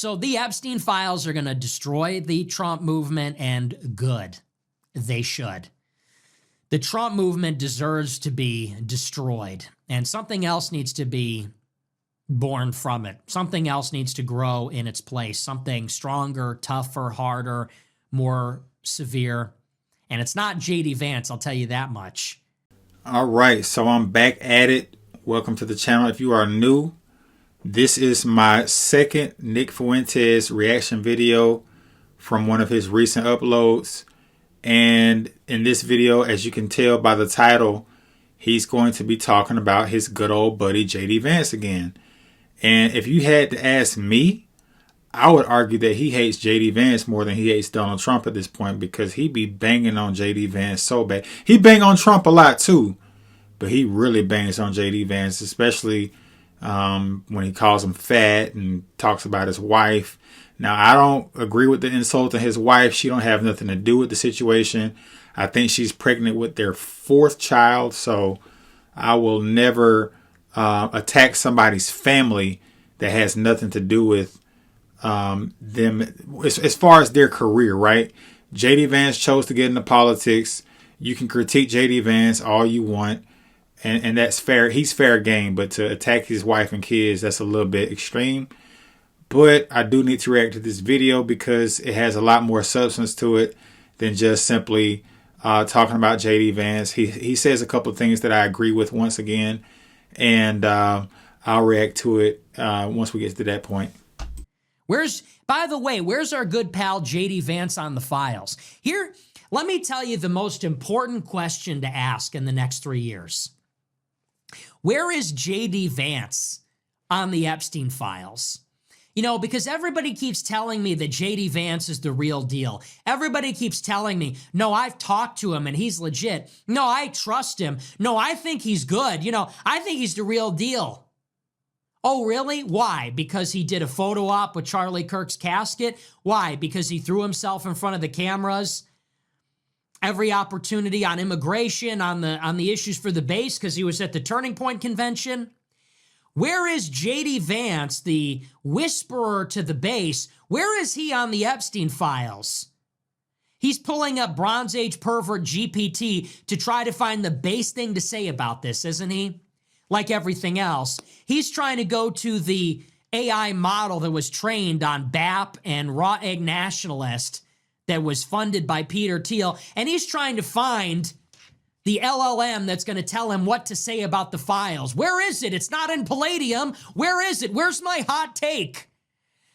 So the Epstein files are going to destroy the Trump movement, and good. They should. The Trump movement deserves to be destroyed, and something else needs to be born from it. Something else needs to grow in its place. Something stronger, tougher, harder, more severe. And it's not JD Vance, I'll tell you that much. All right, so I'm back at it. Welcome to the channel. If you are new, this is my second Nick Fuentes reaction video from one of his recent uploads. And in this video, as you can tell by the title, he's going to be talking about his good old buddy JD Vance again. And if you had to ask me, I would argue that he hates JD Vance more than he hates Donald Trump at this point, because he be banging on JD Vance so bad. He bang on Trump a lot too, but he really bangs on JD Vance, especially when he calls him fat and talks about his wife. Now, I don't agree with the insult to his wife. She don't have nothing to do with the situation. I think she's pregnant with their 4th child, so I will never attack somebody's family that has nothing to do with them as far as their career, right? JD Vance chose to get into politics. You can critique JD Vance all you want, and that's fair. He's fair game, but to attack his wife and kids, that's a little bit extreme. But I do need to react to this video because it has a lot more substance to it than just simply talking about JD Vance. He says a couple of things that I agree with once again, and I'll react to it once we get to that point. By the way, where's our good pal JD Vance on the files? Here, let me tell you the most important question to ask in the next 3 years. Where is JD Vance on the Epstein files? You know, because everybody keeps telling me that JD Vance is the real deal. Everybody keeps telling me, no, I've talked to him and he's legit. No, I trust him. No, I think he's good. You know, I think he's the real deal. Oh, really? Why? Because he did a photo op with Charlie Kirk's casket? Why? Because he threw himself in front of the cameras every opportunity on immigration, on the issues for the base, because he was at the Turning Point convention? Where is JD Vance, the whisperer to the base? Where is he on the Epstein files? He's pulling up Bronze Age pervert GPT to try to find the base thing to say about this, isn't he? Like everything else, he's trying to go to the AI model that was trained on BAP and Raw Egg Nationalist that was funded by Peter Thiel, and he's trying to find the LLM that's going to tell him what to say about the files. Where is it? It's not in Palladium. Where is it? Where's my hot take?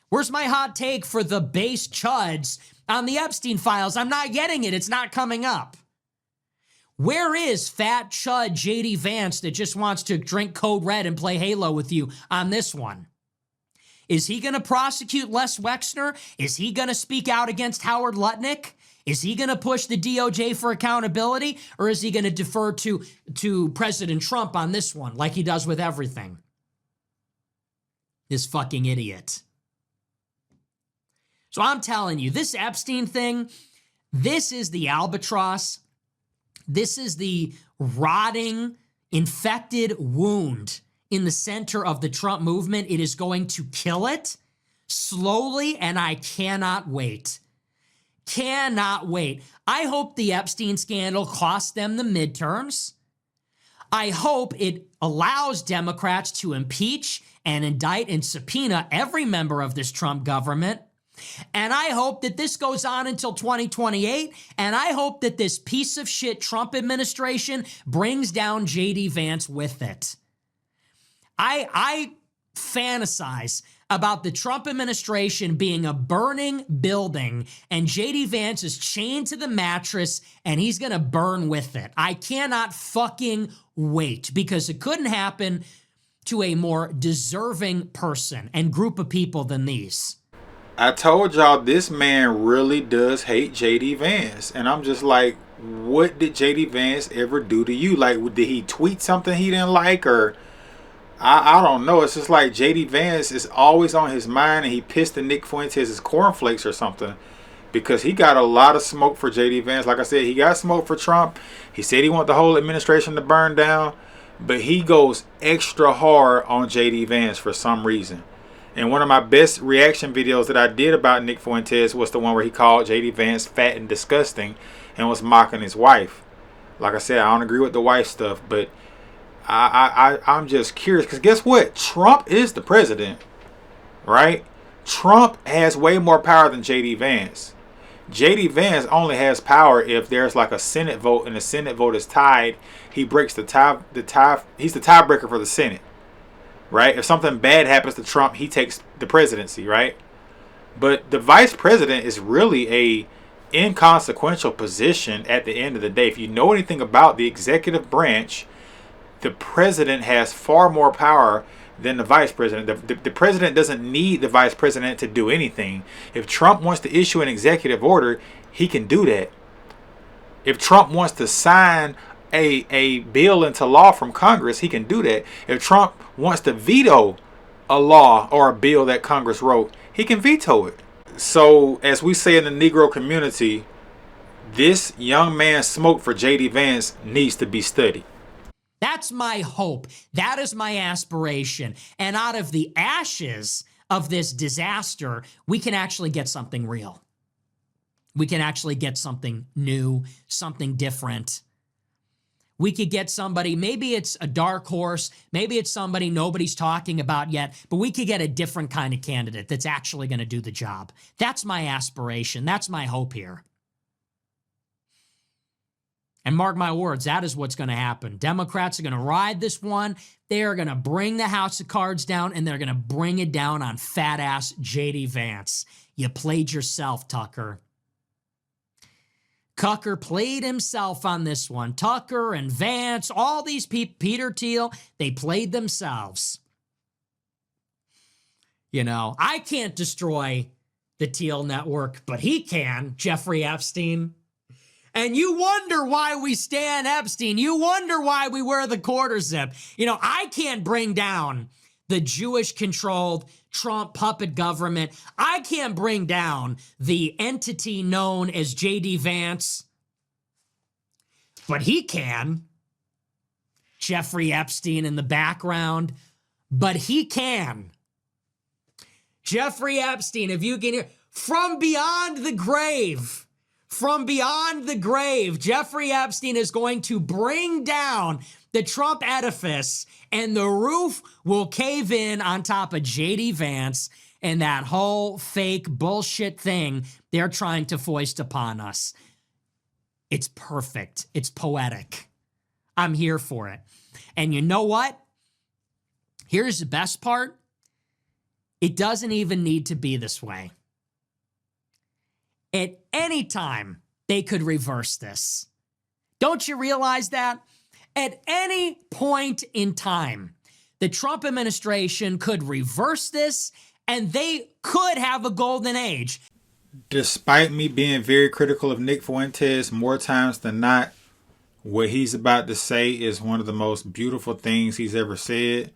Where's my hot take for the base chuds on the Epstein files? I'm not getting it. It's not coming up. Where is fat chud JD Vance that just wants to drink Code Red and play Halo with you on this one? Is he going to prosecute Les Wexner? Is he going to speak out against Howard Lutnick? Is he going to push the DOJ for accountability, or is he going to defer to President Trump on this one, like he does with everything? This fucking idiot. So I'm telling you, this Epstein thing, this is the albatross. This is the rotting, infected wound in the center of the Trump movement. It is going to kill it slowly, and I cannot wait. Cannot wait. I hope the Epstein scandal costs them the midterms. I hope it allows Democrats to impeach and indict and subpoena every member of this Trump government. And I hope that this goes on until 2028. And I hope that this piece of shit Trump administration brings down JD Vance with it. I fantasize about the Trump administration being a burning building and JD Vance is chained to the mattress and he's going to burn with it. I cannot fucking wait, because it couldn't happen to a more deserving person and group of people than these. I told y'all this man really does hate JD Vance, and I'm just like, what did JD Vance ever do to you? Like, did he tweet something he didn't like, or I don't know. It's just like JD Vance is always on his mind, and he pissed the Nick Fuentes' cornflakes or something, because he got a lot of smoke for JD Vance. Like I said, he got smoke for Trump. He said he wanted the whole administration to burn down, but he goes extra hard on JD Vance for some reason. And one of my best reaction videos that I did about Nick Fuentes was the one where he called JD Vance fat and disgusting and was mocking his wife. Like I said, I don't agree with the wife stuff, but I'm just curious because guess what? Trump is the president, right? Trump has way more power than JD Vance. JD Vance only has power if there's like a Senate vote and the Senate vote is tied. He breaks the tie. He's the tiebreaker for the Senate, right? If something bad happens to Trump, he takes the presidency, right? But the vice president is really a inconsequential position at the end of the day. If you know anything about the executive branch, the president has far more power than the vice president. The president doesn't need the vice president to do anything. If Trump wants to issue an executive order, he can do that. If Trump wants to sign a bill into law from Congress, he can do that. If Trump wants to veto a law or a bill that Congress wrote, he can veto it. So, as we say in the Negro community, this young man's smoke for JD Vance needs to be studied. That's my hope. That is my aspiration. And out of the ashes of this disaster, we can actually get something real. We can actually get something new, something different. We could get somebody, maybe it's a dark horse, maybe it's somebody nobody's talking about yet, but we could get a different kind of candidate that's actually going to do the job. That's my aspiration. That's my hope here. And mark my words, that is what's going to happen. Democrats are going to ride this one. They are going to bring the house of cards down, and they're going to bring it down on fat-ass JD Vance. You played yourself, Tucker. Tucker played himself on this one. Tucker and Vance, all these people, Peter Thiel, they played themselves. You know, I can't destroy the Thiel network, but he can, Jeffrey Epstein. And you wonder why we stand Epstein. You wonder why we wear the quarter zip. You know, I can't bring down the Jewish-controlled Trump puppet government. I can't bring down the entity known as J.D. Vance. But he can. Jeffrey Epstein in the background. But he can. Jeffrey Epstein, if you can hear, from beyond the grave. From beyond the grave, Jeffrey Epstein is going to bring down the Trump edifice, and the roof will cave in on top of J.D. Vance and that whole fake bullshit thing they're trying to foist upon us. It's perfect. It's poetic. I'm here for it. And you know what? Here's the best part. It doesn't even need to be this way. At any time, they could reverse this. Don't you realize that? At any point in time, the Trump administration could reverse this, and they could have a golden age. Despite me being very critical of Nick Fuentes, more times than not, what he's about to say is one of the most beautiful things he's ever said.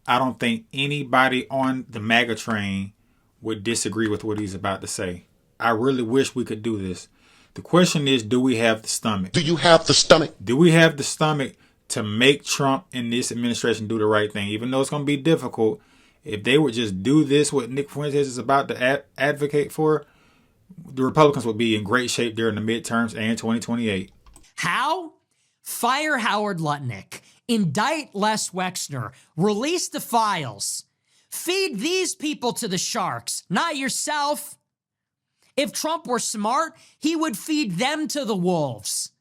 I don't think anybody on the MAGA train would disagree with what he's about to say. I really wish we could do this. The question is, do we have the stomach? Do you have the stomach? Do we have the stomach to make Trump and this administration do the right thing? Even though it's going to be difficult, if they would just do this, what Nick Fuentes is about to advocate for, the Republicans would be in great shape during the midterms and 2028. How? Fire Howard Lutnick. Indict Les Wexner. Release the files. Feed these people to the sharks, not yourself. If Trump were smart, he would feed them to the wolves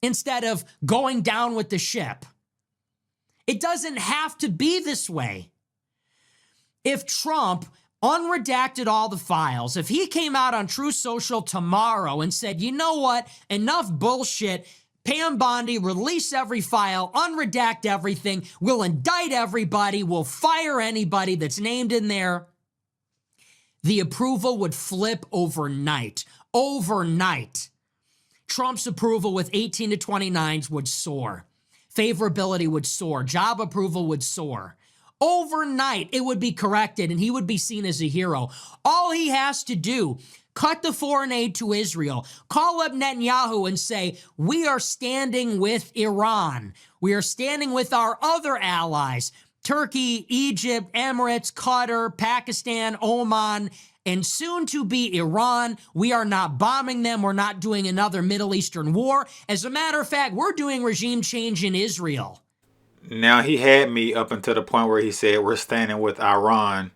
instead of going down with the ship. It doesn't have to be this way. If Trump unredacted all the files, if he came out on True Social tomorrow and said, you know what, enough bullshit, Pam Bondi, release every file, unredact everything, we'll indict everybody, we'll fire anybody that's named in there, the approval would flip overnight. Overnight. Trump's approval with 18 to 29s would soar. Favorability would soar. Job approval would soar. Overnight, it would be corrected and he would be seen as a hero. All he has to do, cut the foreign aid to Israel, call up Netanyahu and say, we are standing with Iran. We are standing with our other allies. Turkey, Egypt, Emirates, Qatar, Pakistan, Oman, and soon to be Iran. We are not bombing them. We're not doing another Middle Eastern war. As a matter of fact, we're doing regime change in Israel. Now, he had me up until the point where he said we're standing with Iran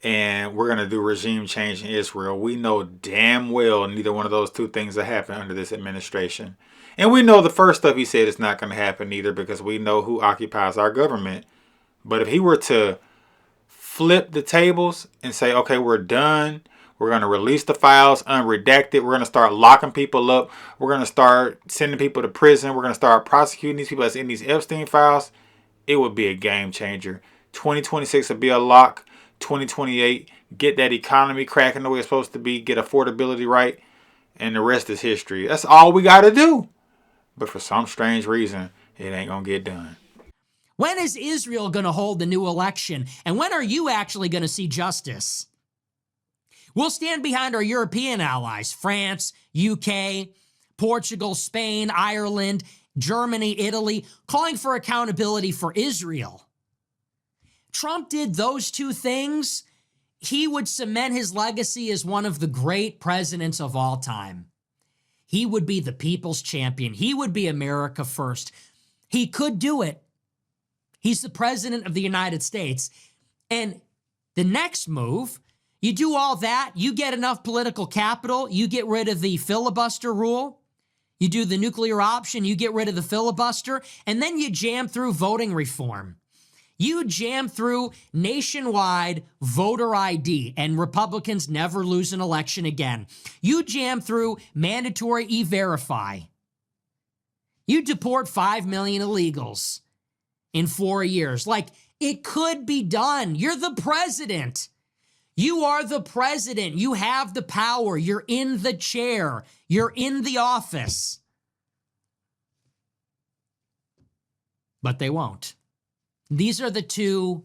and we're going to do regime change in Israel. We know damn well neither one of those two things will happen under this administration. And we know the first stuff he said is not going to happen either, because we know who occupies our government. But if he were to flip the tables and say, okay, we're done, we're going to release the files unredacted, we're going to start locking people up, we're going to start sending people to prison, we're going to start prosecuting these people that's in these Epstein files, it would be a game changer. 2026 would be a lock. 2028, get that economy cracking the way it's supposed to be, get affordability right, and the rest is history. That's all we got to do. But for some strange reason, it ain't going to get done. When is Israel going to hold the new election? And when are you actually going to see justice? We'll stand behind our European allies, France, UK, Portugal, Spain, Ireland, Germany, Italy, calling for accountability for Israel. Trump did those two things, he would cement his legacy as one of the great presidents of all time. He would be the people's champion. He would be America first. He could do it. He's the president of the United States. And the next move, you do all that, you get enough political capital, you get rid of the filibuster rule, you do the nuclear option, you get rid of the filibuster, and then you jam through voting reform. You jam through nationwide voter ID, and Republicans never lose an election again. You jam through mandatory E-Verify. You deport 5 million illegals in 4 years. Like, it could be done. You're the president. You are the president. You have the power. You're in the chair. You're in the office. But they won't. These are the two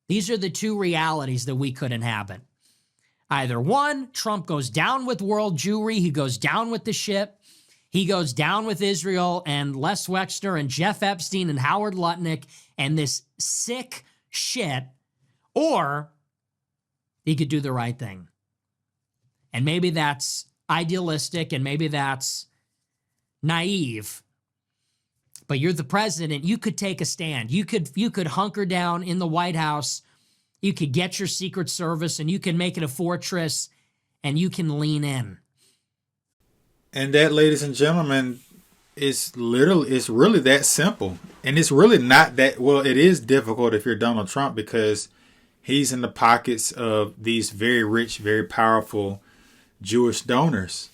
realities that we could inhabit. Either one, Trump goes down with world Jewry, he goes down with the ship, he goes down with Israel and Les Wexner and Jeff Epstein and Howard Lutnick and this sick shit, or he could do the right thing. And maybe that's idealistic and maybe that's naive. But you're the president. You could take a stand. You could hunker down in the White House. You could get your Secret Service and you can make it a fortress and you can lean in. And that, ladies and gentlemen, it's really that simple. And it's really not that, well, it is difficult if you're Donald Trump because he's in the pockets of these very rich, very powerful Jewish donors.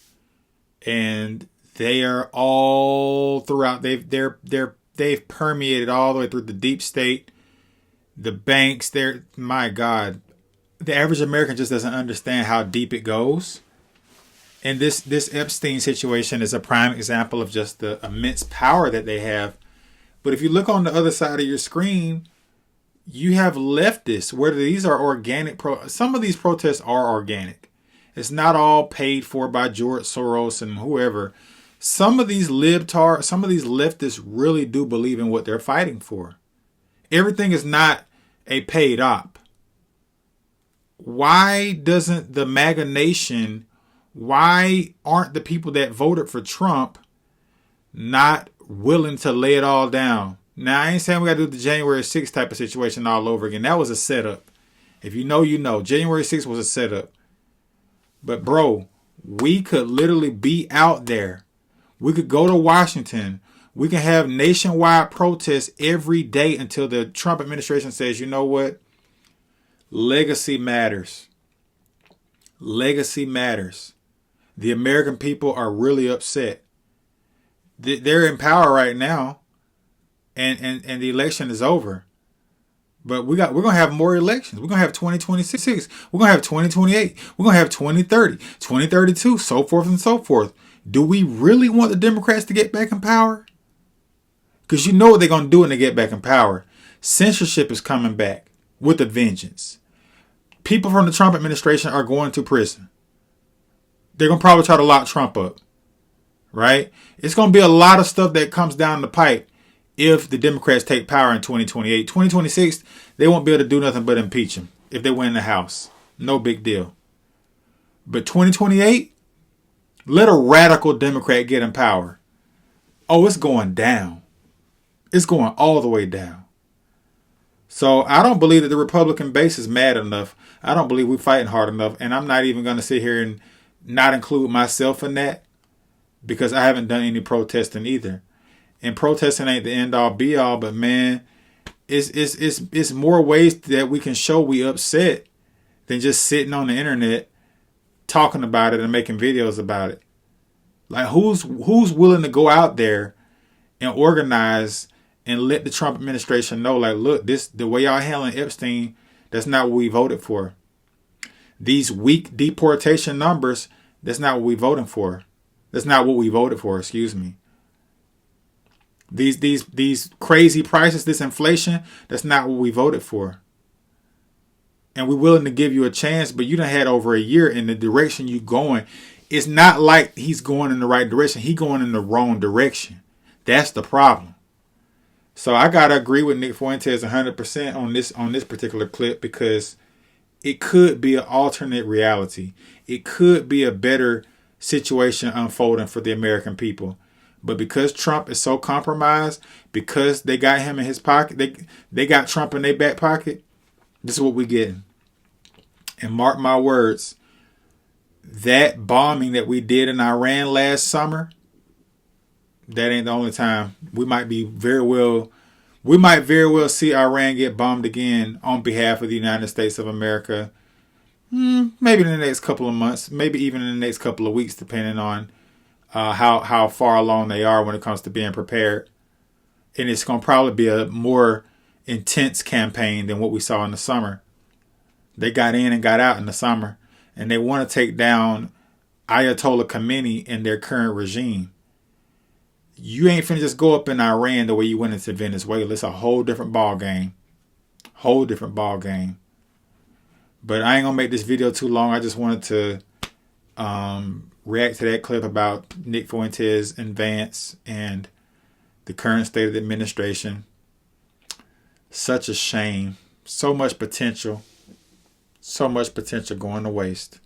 And they are all throughout. They've permeated all the way through the deep state, the banks. My God, the average American just doesn't understand how deep it goes. And this Epstein situation is a prime example of just the immense power that they have. But if you look on the other side of your screen, you have leftists, whether these are organic. Some of these protests are organic. It's not all paid for by George Soros and whoever. Some of these leftists really do believe in what they're fighting for. Everything is not a paid op. Why doesn't the MAGA nation, why aren't the people that voted for Trump not willing to lay it all down? Now, I ain't saying we got to do the January 6th type of situation all over again. That was a setup. If you know, you know. January 6th was a setup. But bro, we could literally be out there. We could go to Washington. We can have nationwide protests every day until the Trump administration says, you know what? Legacy matters. Legacy matters. The American people are really upset. They're in power right now. And the election is over. But we're going to have more elections. We're going to have 2026. We're going to have 2028. We're going to have 2030, 2032, so forth and so forth. Do we really want the Democrats to get back in power? Because you know what they're going to do when they get back in power. Censorship is coming back with a vengeance. People from the Trump administration are going to prison. They're going to probably try to lock Trump up. Right? It's going to be a lot of stuff that comes down the pipe. if the Democrats take power in 2028. 2026, they won't be able to do nothing but impeach him if they win the House. No big deal. But 2028, let a radical Democrat get in power. Oh, it's going down. It's going all the way down. So I don't believe that the Republican base is mad enough. I don't believe we're fighting hard enough. And I'm not even going to sit here and not include myself in that, because I haven't done any protesting either. And protesting ain't the end all be all, but man, it's more ways that we can show we upset than just sitting on the internet talking about it and making videos about it. Like who's willing to go out there and organize and let the Trump administration know, like, look, the way y'all handling Epstein, that's not what we voted for. These weak deportation numbers, that's not what we voting for. That's not what we voted for, excuse me. These crazy prices, this inflation, that's not what we voted for. And we're willing to give you a chance, but you done had over a year in the direction you going. It's not like he's going in the right direction. He's going in the wrong direction. That's the problem. So I gotta agree with Nick Fuentes 100% on this particular clip, because it could be an alternate reality. It could be a better situation unfolding for the American people. But because Trump is so compromised, because they got him in his pocket, they got Trump in their back pocket, this is what we're getting. And mark my words, that bombing that we did in Iran last summer, that ain't the only time. We might very well see Iran get bombed again on behalf of the United States of America. Maybe in the next couple of months, maybe even in the next couple of weeks, depending on how far along they are when it comes to being prepared. And it's going to probably be a more intense campaign than what we saw in the summer. They got in and got out in the summer, and they want to take down Ayatollah Khamenei and their current regime. You ain't finna just go up in Iran the way you went into Venezuela. It's a whole different ball game. Whole different ball game. But I ain't gonna make this video too long. I just wanted to react to that clip about Nick Fuentes and Vance and the current state of the administration. Such a shame. So much potential. So much potential going to waste.